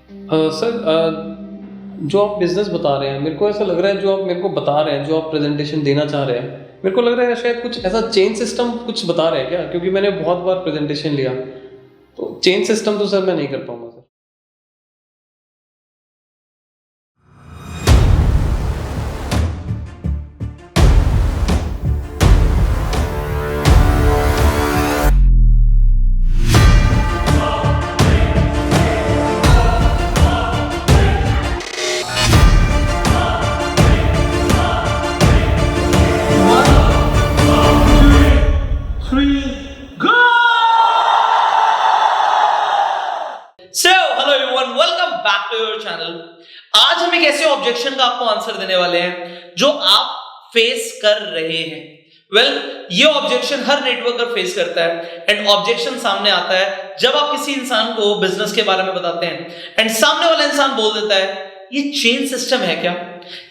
Sir, जो आप business बता रहे हैं, मेरे को ऐसा लग रहा है जो आप मेरे को बता रहे हैं, जो आप प्रेज़ेंटेशन देना चाह रहे हैं, मेरे को लग रहा है शायद कुछ ऐसा चेन सिस्टम कुछ बता रहे हैं क्या? क्योंकि मैंने बहुत बार प्रेज़ेंटेशन लिया, तो चेन सिस्टम तो सर मैं नहीं कर पाऊँगा sir. Hello everyone, welcome back to your channel. आज हम एक ऐसे ऑब्जेक्शन का आपको आंसर देने वाले हैं जो आप फेस कर रहे हैं। ये ऑब्जेक्शन हर नेटवर्कर फेस करता है एंड ऑब्जेक्शन सामने आता है जब आप किसी इंसान को बिजनेस के बारे में बताते हैं एंड सामने वाला इंसान बोल देता है ये चेन सिस्टम है क्या,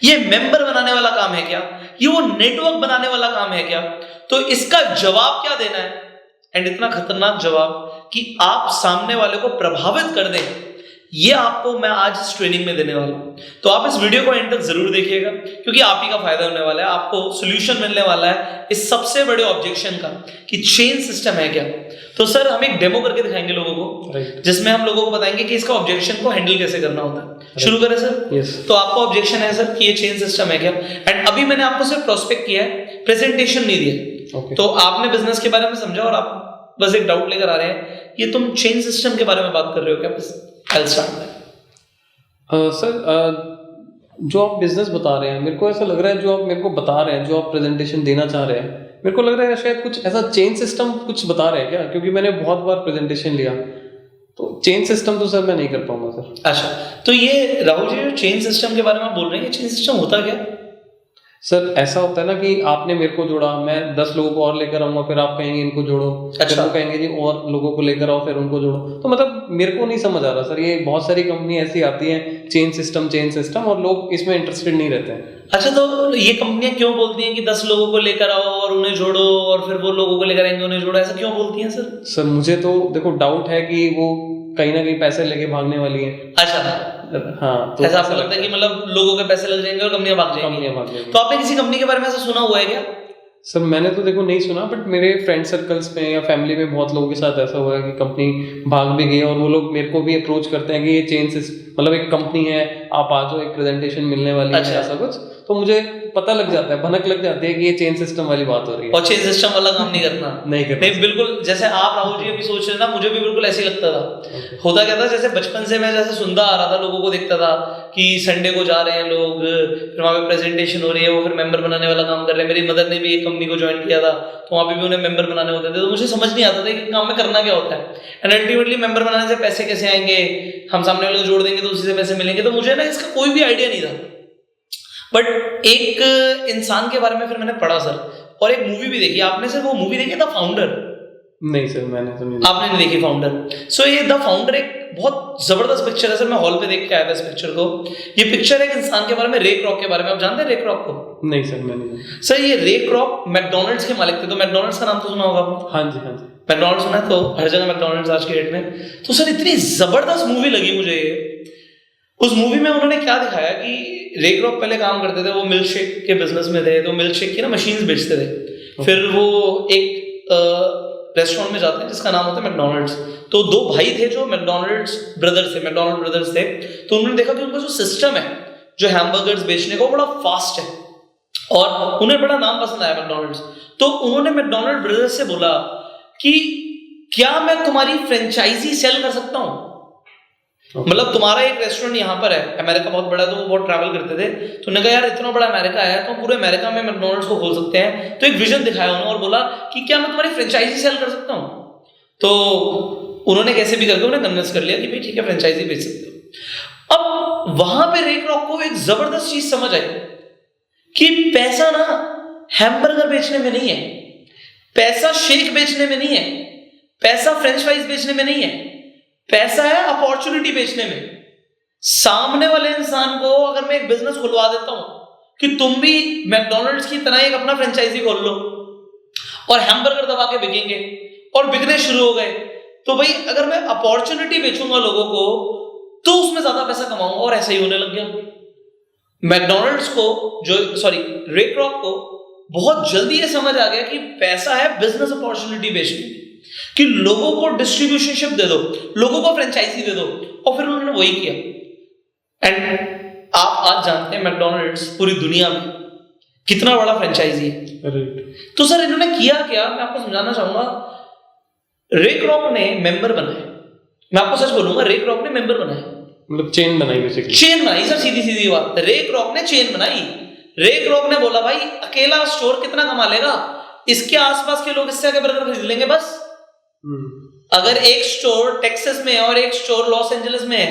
ये मेंबर बनाने वाला काम है क्या, ये वो नेटवर्क बनाने वाला काम है क्या। तो इसका जवाब क्या देना है एंड इतना खतरनाक जवाब कि आप सामने वाले को प्रभावित कर दें, ये आपको मैं आज इस ट्रेनिंग में देने वाला हूं। तो आप इस वीडियो को एंड तक जरूर देखिएगा क्योंकि आप ही का फायदा होने वाला है, आपको सॉल्यूशन मिलने वाला है इस सबसे बड़े ऑब्जेक्शन का कि चेन सिस्टम है क्या। तो सर हम एक डेमो करके दिखाएंगे लोगों को जिसमें हम लोगों को बताएंगे कि इसका ऑब्जेक्शन को हैंडल कैसे करना होता है। शुरू करें सर? तो आपका ऑब्जेक्शन है सर कि ये चेन सिस्टम है क्या, एंड अभी मैंने आपको सिर्फ प्रोस्पेक्ट किया है, प्रेजेंटेशन नहीं दिया। तो आपने बिजनेस के बारे में समझा और आप बस एक डाउट लेकर आ रहे हैं ये तुम चेन सिस्टम के बारे में बात कर रहे हो क्या? बस I'll start with सर, जो आप बिज़नेस बता रहे हैं, मेरे को ऐसा लग रहा है जो आप मेरे को बता रहे हैं, जो आप प्रेज़ेंटेशन देना चाह रहे हैं, मेरे को लग रहा है शायद कुछ ऐसा चेन सिस्टम कुछ बता रहे हैं क्या? क्योंकि मैंने बहुत बार प्रेज़ेंटेशन लिया, तो चेन सिस्टम तो सर मैं नहीं कर पाऊंगा सर। अच्छा, तो ये राहुल जी जो चेन सिस्टम के बारे में बोल रहे हैं, चेन सिस्टम होता क्या? सर ऐसा होता है ना कि आपने मेरे को जोड़ा, मैं 10 लोगों को और लेकर आऊंगा, फिर आप कहेंगे इनको जोड़ो, फिर वो कहेंगे जी और लोगों को लेकर आओ, फिर उनको जोड़ो। तो मतलब मेरे को नहीं समझ आ रहा सर, ये बहुत सारी कंपनी ऐसी आती हैं चेन सिस्टम और लोग इसमें इंटरेस्टेड नहीं रहते हैं। अच्छा, तो ये कंपनियां क्यों बोलती हैं कि 10 लोगों को लेकर आओ और उन्हें जोड़ो और फिर वो लोगों को लेकर आएंगे उन्हें जोड़ो, ऐसा क्यों बोलती हैं सर? सर मुझे तो देखो डाउट है कि वो कहीं ना कहीं पैसे लेके भागने वाली है। अच्छा, हाँ, तो ऐसा आपको लगता है कि मतलब लोगों के पैसे लग जाएंगे और कंपनियां भाग जाएंगी। तो आपने किसी कंपनी के बारे में ऐसा सुना हुआ है क्या? सर मैंने तो देखो नहीं सुना, बट मेरे फ्रेंड सर्कल्स में या फैमिली में बहुत लोगों के साथ ऐसा हुआ है कि कंपनी भाग भी गई और वो लोग मेरे को भी अप्रोच करते हैं कि ये चेन मतलब एक कंपनी है, आप आ जाओ, एक प्रेजेंटेशन मिलने वाली है, ऐसा कुछ। तो मुझे पता लग जाता है, भनक लग जाती है कि ये चेन सिस्टम वाली बात हो रही है और चेन सिस्टम वाला काम नहीं करना। नहीं, बिल्कुल जैसे आप राहुल जी अभी सोच रहे ना, मुझे भी बिल्कुल ऐसे ही लगता था। होता क्या था, जैसे बचपन से मैं जैसे सुनता आ रहा था, लोगों को देखता था कि संडे को जा रहे हैं लोग, फिर वहाँ पे प्रेजेंटेशन हो रही है, वो फिर मेंबर बनाने वाला काम कर रहे हैं। मेरी मदर ने भी एक कंपनी को ज्वाइन किया था, तो वहाँ पे भी उन्हें मेंबर बनाने होते थे। तो मुझे समझ नहीं आता था कि काम में करना क्या होता है एंड अल्टीमेटली मेंबर बनाने से पैसे कैसे आएंगे, हम सामने वाले को जोड़ देंगे तो उसी से पैसे मिलेंगे। तो मुझे ना इसका कोई भी आइडिया नहीं था, बट एक इंसान के बारे में फिर मैंने पढ़ा सर, और एक मूवी भी देखी। आपने सर वो मूवी देखी द फाउंडर? नहीं सर, मैंने तो नहीं। आपने नहीं देखी फाउंडर? सो ये द फाउंडर एक बहुत जबरदस्त पिक्चर है सर, मैं हॉल पे देख के आया था इस पिक्चर को। ये पिक्चर एक इंसान के बारे में, रे क्रॉक के बारे में। आप जानते हैं रे क्रॉक को? नहीं सर, मैंने। सर ये रे क्रॉक मैकडॉनल्ड्स के मालिक थे। तो मैकडॉनल्ड्स का नाम तो सुना होगा आपने? हाँ जी, हाँ जी। मैकडॉनल्ड्स सुना है, तो हर जगह मैकडॉनल्ड्स आज के डेट में। तो सर इतनी जबरदस्त मूवी लगी मुझे ये। उस मूवी में उन्होंने क्या दिखाया कि रे क्रॉक पहले काम करते थे, वो मिल्क शेक के बिजनेस में थे, तो मिल्क शेक की ना मशीन्स बेचते थे। फिर वो एक रेस्टोरेंट में जाते हैं जिसका नाम होता है मैकडॉनल्ड्स। तो दो भाई थे जो मैकडॉनल्ड ब्रदर्स थे। तो उन्होंने देखा कि उनका जो सिस्टम है जो हैमबर्गर्स बेचने का, वो बड़ा फास्ट है और उन्हें बड़ा नाम पसंद आया मैकडॉनल्ड्स। तो उन्होंने मैकडॉनल्ड ब्रदर्स से बोला कि क्या मैं तुम्हारी फ्रेंचाइजी सेल कर सकता हूँ? मतलब तुम्हारा एक रेस्टोरेंट यहाँ पर है, अमेरिका बहुत बड़ा है, तो वो बहुत ट्रैवल करते थे। तो उन्होंने कहा यार इतना बड़ा अमेरिका है तो पूरे अमेरिका में मैकडॉनल्ड्स को खोल सकते हैं। तो एक विजन दिखाया उन्होंने और बोला कि क्या मैं तुम्हारी फ्रेंचाइजी सेल कर सकता हूँ? तो उन्होंने कैसे भी करके उन्हें कन्विंस कर लिया कि भाई ठीक है, फ्रेंचाइजी बेच सकते हो। अब वहां पे रे क्रॉक को एक जबरदस्त चीज समझ आई कि पैसा ना हैमबर्गर बेचने में नहीं है, पैसा शेक बेचने में नहीं है, पैसा फ्रेंच फ्राइज बेचने में नहीं है, पैसा है अपॉर्चुनिटी बेचने में। सामने वाले इंसान को अगर मैं एक बिजनेस खुलवा देता हूं कि तुम भी मैकडॉनल्ड्स की तरह एक अपना फ्रेंचाइजी खोल लो और हैमबर्गर दबा के बिकेंगे और बिकने शुरू हो गए, तो भाई अगर मैं अपॉर्चुनिटी बेचूंगा लोगों को तो उसमें ज्यादा पैसा कमाऊंगा, और ऐसा ही होने लग गया। मैकडॉनल्ड्स को रे क्रॉक को बहुत जल्दी ये समझ आ गया कि पैसा है बिजनेस अपॉर्चुनिटी बेचने की, कि लोगों को डिस्ट्रीब्यूशनशिप दे दो, लोगों को फ्रेंचाइजी दे दो, और फिर उन्होंने वही किया। एंड आप आज जानते हैं मैकडॉनल्ड्स पूरी दुनिया में कितना बड़ा फ्रेंचाइजी है। तो सर इन्होंने किया क्या, मैं आपको समझाना चाहूंगा। रे क्रॉक ने मेंबर बनाए, मैं आपको सच बोलूंगा, रे क्रॉक ने मेंबर बनाए, मतलब चेन बनाई, बेसिकली चेन बनाई सर, सीधी सीधी बात। रे क्रॉक ने चेन बनाई। रे क्रॉक ने बोला भाई अकेला स्टोर कितना कमा लेगा, इसके आसपास के लोग इससे आगे बर्गर खरीद लेंगे बस। अगर एक स्टोर टेक्सास में है और एक स्टोर लॉस एंजलिस में है,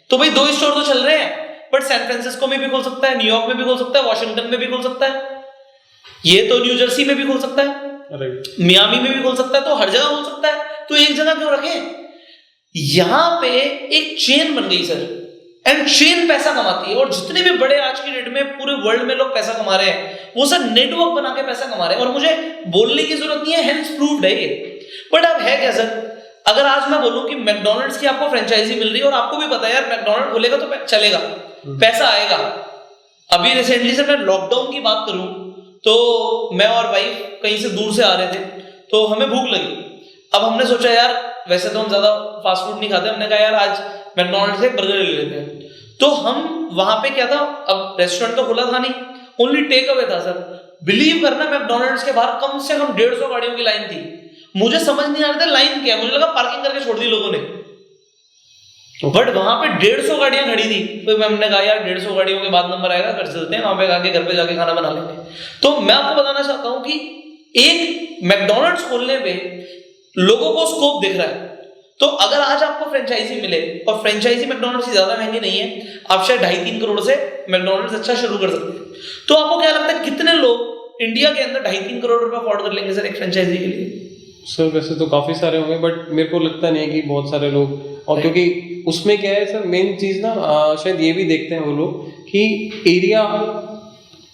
तो भाई 2 स्टोर तो चल रहे हैं, बट सैन फ्रांसिस्को में भी खोल सकता है, न्यूयॉर्क में भी खोल सकता है, वॉशिंगटन में भी खोल सकता है, ये तो न्यू जर्सी में भी खोल सकता है, मियामी में भी खोल सकता है, तो हर जगह खोल सकता है। तो एक जगह क्यों रखे? यहां पे एक चेन बन गई सर, एंड चेन पैसा कमाती है। और जितने भी बड़े आज की डेट में पूरे वर्ल्ड में लोग पैसा कमा रहे हैं, वो सर नेटवर्क बना के पैसा कमा रहे हैं। और मुझे बोलने की जरूरत नहीं है, हेंस प्रूव्ड है ये। बट अब है क्या सर, अगर आज मैं बोलूं कि मैकडॉनल्ड्स की आपको फ्रेंचाइजी मिल रही है, और आपको भी पता है यार मैकडॉनल्ड खोलेगा तो चलेगा, पैसा आएगा। अभी रिसेंटली सर मैं लॉकडाउन की बात करूं, तो मैं और वाइफ कहीं से दूर से आ रहे थे, तो हमें भूख लगी। अब हमने सोचा यार वैसे तो हम ज्यादा फास्ट फूड नहीं खाते, हमने कहा यार आज मैकडॉनल्ड्स से बर्गर ले लेते हैं। तो हम वहां पे क्या था, अब रेस्टोरेंट तो खुला था नहीं, ओनली टेक अवे था सर। बिलीव करना, मैकडॉनल्ड्स के बाहर कम से कम 150 गाड़ियों की लाइन थी। मुझे समझ नहीं आ रहा था लाइन क्या है, मुझे लगा पार्किंग करके छोड़ दी लोगों ने, बट वहां पे 150 गाड़ियां खड़ी थी। तो हमने कहा यार 150 गाड़ियों के बाद नंबर आएगा, घर चलते हैं, वहां पे जाके घर पे जाके खाना बना लेंगे। तो मैं आपको बताना चाहता हूं कि एक मैकडॉनल्ड्स खोलने पे लोगों को स्कोप दिख रहा है। तो अगर आज आपको फ्रेंचाइजी मिले, और फ्रेंचाइजी मैकडॉनल्ड्स की ज्यादा महंगी नहीं है, आप शायद 2.5-3 करोड़ से मैकडॉनल्ड्स अच्छा शुरू कर सकते हैं। तो आपको क्या लगता है कितने लोग इंडिया के अंदर 2.5-3 करोड़ रुपए अफोर्ड कर लेंगे सर एक फ्रेंचाइजी के लिए? सर वैसे तो काफी सारे होंगे, बट मेरे को लगता नहीं है कि बहुत सारे लोग, और क्योंकि उसमें क्या है सर, मेन चीज ना शायद ये भी देखते हैं वो लोग कि एरिया,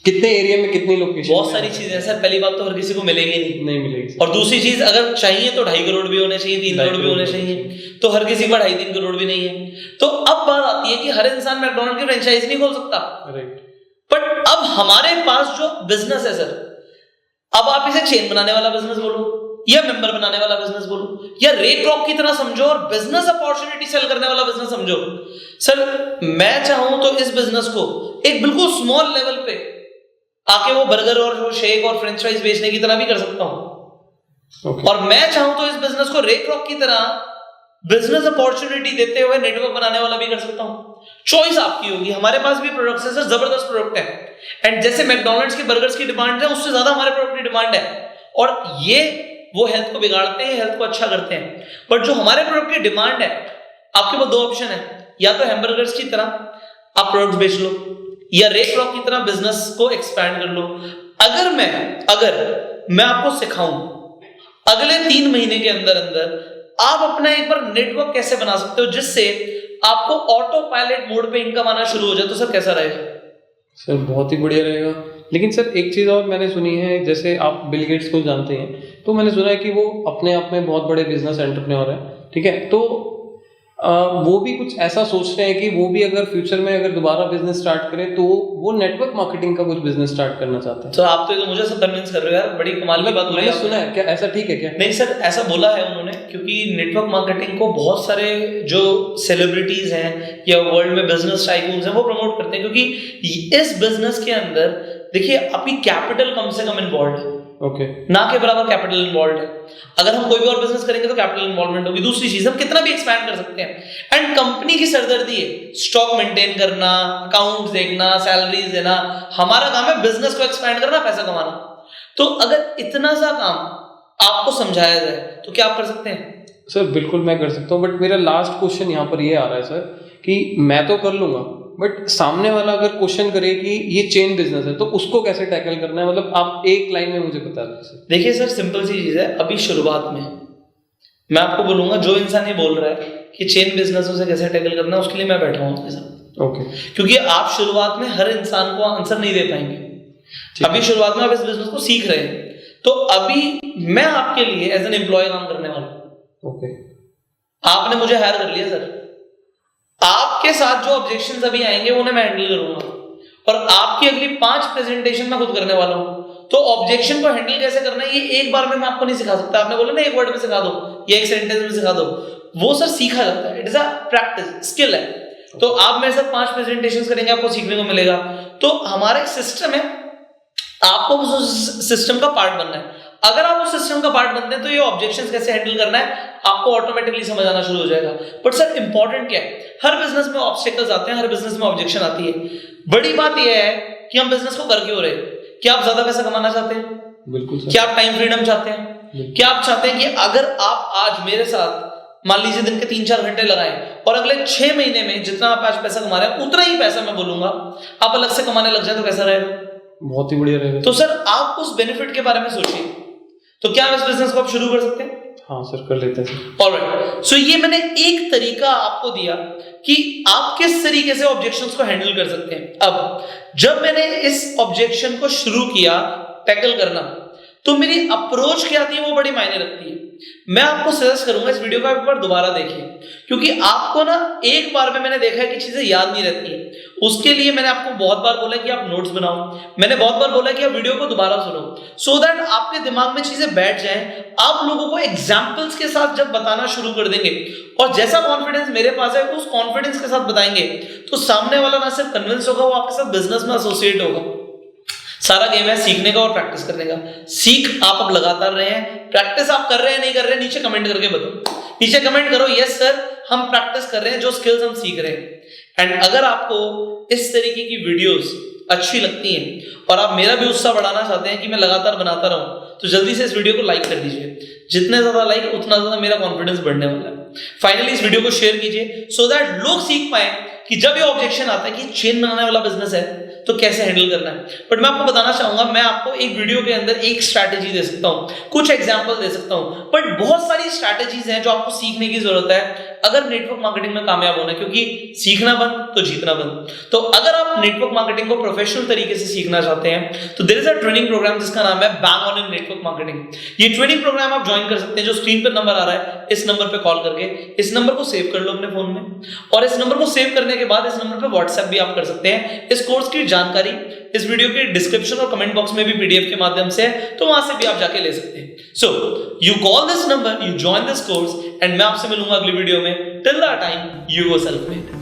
कितने एरिया में कितनी लोकेशन, बहुत सारी चीजें सर। पहली बात तो हर किसी को मिलेगी नहीं मिलेगी, और दूसरी चीज अगर चाहिए तो 2.5 करोड़ भी होने चाहिए, 3 करोड़ भी होने चाहिए, तो हर किसी का 2.5-3 करोड़ भी नहीं है। तो अब बात आती है कि हर इंसान मैकडॉनल्ड की फ्रेंचाइज नहीं खोल सकता, बट अब हमारे पास जो बिजनेस है सर, अब आप इसे चेन बनाने वाला बिजनेस बोलो, या मेंबर बनाने वाला बिजनेस बोलो, या रे क्रॉक की तरह समझो और बिजनेस अपॉर्चुनिटी सेल करने वाला बिजनेस समझो। सर मैं चाहूं तो इस बिजनेस को एक बिल्कुल स्मॉल लेवल पे आके वो बर्गर और वो शेक और फ्रेंच फ्राइज बेचने की तरह भी कर सकता हूं। और मैं चाहूं तो इस बिजनेस को रे क्रॉक की तरह बिजनेस अपॉर्चुनिटी देते हुए नेटवर्क बनाने वाला भी कर सकता हूं। चॉइस आपकी होगी। हमारे पास भी प्रोडक्ट्स है सर, जबरदस्त प्रोडक्ट है, एंड जैसे मैकडॉनल्ड्स की बर्गर्स की डिमांड है, उससे ज्यादा हमारे प्रोडक्ट की डिमांड है। और ये वो हेल्थ को बिगाड़ते हैं, हेल्थ को अच्छा करते हैं। बट जो हमारे प्रोडक्ट की डिमांड है, आपके पास 2 ऑप्शन है, या तो हैमबर्गर्स की तरह आप प्रोडक्ट्स बेच लो, या रे क्रॉक की तरह बिजनेस को एक्सपैंड कर लो। अगर मैं आपको सिखाऊं अगले 3 महीने के अंदर अंदर आप अपना एक बार नेटवर्क कैसे बना सकते हो जिससे आपको ऑटो पायलट मोड पे इनकम आना शुरू हो जाए, तो सर कैसा रहेगा? सर बहुत ही बढ़िया रहेगा। लेकिन सर एक चीज़ और मैंने सुनी है, जैसे आप बिल गेट्स को जानते हैं, तो मैंने सुना है कि वो अपने आप में बहुत बड़े बिजनेस एंटरप्रेन्योर है, ठीक है। तो वो भी कुछ ऐसा सोच रहे हैं कि वो भी अगर फ्यूचर में अगर दोबारा बिजनेस स्टार्ट करें तो वो नेटवर्क मार्केटिंग का कुछ बिजनेस स्टार्ट करना चाहते हैं। तो आप तो मुझे सब कन्विंस कर रहे हो यार, बड़ी कमाल की बात मैंने सुना है, क्या ऐसा ठीक है क्या? नहीं सर, ऐसा बोला है उन्होंने, क्योंकि नेटवर्क मार्केटिंग को बहुत सारे जो सेलिब्रिटीज हैं या वर्ल्ड में बिजनेस टाइकून्स हैं वो प्रमोट करते हैं, क्योंकि इस बिजनेस के अंदर देखिए आपकी कैपिटल कम से कम इन्वॉल्व है, ओके, ना के बराबर कैपिटल इन्वॉल्व है। अगर हम कोई भी और बिजनेस करेंगे तो कैपिटल इन्वॉल्वमेंट होगी। दूसरी चीज, हम कितना भी एक्सपैंड कर सकते हैं, एंड कंपनी की सरदर्दी है स्टॉक मेंटेन करना, अकाउंट्स देखना, सैलरीज देना। हमारा काम है बिजनेस को एक्सपैंड करना, पैसा कमाना। तो अगर इतना सा काम आपको समझाया जाए तो क्या आप कर सकते हैं? सर बिल्कुल मैं कर सकता हूँ, बट मेरा लास्ट क्वेश्चन यहाँ पर ये आ रहा है सर कि मैं तो कर लूंगा, बट सामने वाला अगर क्वेश्चन करे कि ये चेन बिजनेस है तो उसको कैसे टैकल करना है, मतलब आप एक लाइन में मुझे बता दीजिए। देखिए सर, सिंपल सी चीज है। अभी शुरुआत में मैं आपको बोलूंगा, जो इंसान ये बोल रहा है कि चेन बिजनेसों से कैसे टैकल करना है, उसके लिए मैं बैठा हूँ आपके साथ, ओके। क्योंकि आप शुरुआत में हर इंसान को आंसर नहीं दे पाएंगे। अभी शुरुआत में आप इस बिजनेस को सीख रहे हैं, तो अभी मैं आपके लिए एज एन एम्प्लॉय काम करने वाला हूँ। ओके, आपने मुझे हायर कर लिया सर, आपके साथ जो ऑब्जेक्शंस अभी आएंगे उन्हें मैं हैंडल करूंगा, और आपकी अगली 5 प्रेजेंटेशन मैं खुद करने वाला हूं। तो ऑब्जेक्शन को हैंडल कैसे करना है ये एक बार में मैं आपको नहीं सिखा सकता। आपने बोला ना एक वर्ड में सिखा दो या एक सेंटेंस में सिखा दो, वो सर सीखा जाता है, it is a practice, skill है। तो आप मेरे साथ 5 प्रेजेंटेशंस करेंगे, आपको सीखने को मिलेगा। तो हमारा एक सिस्टम है, आपको उस सिस्टम का पार्ट बनना है। अगर आप उस सिस्टम का पार्ट बनते हैं तो ये ऑब्जेक्शंस कैसे हैंडल करना है आपको ऑटोमेटिकली समझ आना शुरू हो जाएगा। बट सर इंपॉर्टेंट क्या है, हर बिजनेस में ऑब्स्टेकल्स आते हैं, हर बिजनेस में ऑब्जेक्शन आती है। बड़ी बात यह है कि हम बिजनेस को कर क्यों रहे? क्या आप ज्यादा पैसा कमाना चाहते हैं? बिल्कुल सर। क्या आप टाइम फ्रीडम चाहते हैं? क्या आप चाहते हैं कि अगर आप आज मेरे साथ मान लीजिए दिन के 3-4 घंटे लगाएं और अगले 6 महीने में जितना आप आज पैसा कमा रहे हैं उतना ही पैसा मैं बोलूंगा आप अलग से कमाने लग जाए तो कैसा रहेगा? बहुत ही बढ़िया रहेगा। तो सर आप उस बेनिफिट के बारे में सोचिए। तो क्या इस बिजनेस को आप शुरू कर सकते हैं? हाँ सर, कर लेते हैं। ऑलराइट, सो ये मैंने एक तरीका आपको दिया कि आप किस तरीके से ऑब्जेक्शंस को हैंडल कर सकते हैं। अब जब मैंने इस ऑब्जेक्शन को शुरू किया टैकल करना, तो मेरी अप्रोच क्या थी वो बड़ी मायने रखती है। मैं आपको सजेस्ट करूंगा इस वीडियो को एक बार दोबारा देखिए, क्योंकि आपको ना एक बार में मैंने देखा है कि चीजें याद नहीं रहती हैं। उसके लिए मैंने आपको बहुत बार बोला कि आप नोट्स बनाओ, मैंने बहुत बार बोला कि आप वीडियो को दोबारा सुनो, सो दैट आपके दिमाग में चीजें बैठ जाएं। आप लोगों को एग्जाम्पल्स के साथ जब बताना शुरू कर देंगे और जैसा कॉन्फिडेंस मेरे पास है उस कॉन्फिडेंस के साथ बताएंगे, तो सामने वाला ना सिर्फ कन्विंस होगा, वो आपके साथ बिजनेस में एसोसिएट होगा। सारा गेम है सीखने का और प्रैक्टिस करने का। सीख आप अब लगातार रहे हैं, प्रैक्टिस आप कर रहे हैं नहीं कर रहे हैं नीचे कमेंट करके बताओ। नीचे कमेंट करो यस सर हम प्रैक्टिस कर रहे हैं, जो स्किल्स हम सीख रहे हैं। एंड अगर आपको इस तरीके की वीडियोस अच्छी लगती हैं और आप मेरा भी उत्साह बढ़ाना चाहते हैं कि मैं लगातार बनाता रहूं, तो जल्दी से इस वीडियो को लाइक कर दीजिए। जितने ज्यादा लाइक उतना ज्यादा मेरा कॉन्फिडेंस बढ़ने वाला है। फाइनली इस वीडियो को शेयर कीजिए सो दैट लोग सीख पाए कि जब ये ऑब्जेक्शन आता है कि चेन बनाने वाला बिजनेस है तो कैसे हैंडल करना है। बट मैं आपको बताना चाहूंगा, मैं आपको एक वीडियो के अंदर एक स्ट्रैटेजी दे सकता हूं, कुछ एग्जांपल दे सकता हूं, बट बहुत सारी स्ट्रैटेजीज हैं जो आपको सीखने की जरूरत है अगर नेटवर्क मार्केटिंग में कामयाब होना है, क्योंकि सीखना बंद तो जीतना बंद। तो अगर आप नेटवर्क मार्केटिंग को प्रोफेशनल तरीके से सीखना चाहते हैं तो there is a training program जिसका नाम है bang on in network marketing. ये ट्रेनिंग प्रोग्राम आप ज्वाइन कर सकते हैं, जो स्क्रीन पर नंबर आ रहा है इस नंबर पे कॉल करके। इस नंबर को सेव कर लो अपने फोन में, और इस नंबर को सेव करने के बाद इस नंबर पे व्हाट्सएप भी आप कर सकते हैं। इस कोर्स की जानकारी इस वीडियो के डिस्क्रिप्शन और कमेंट बॉक्स में भी पीडीएफ के माध्यम से है, तो वहां से भी आप जाके ले सकते हैं। So you call this number, you join this course, and मैं आपसे मिलूंगा अगली वीडियो में। Till that time you go self made.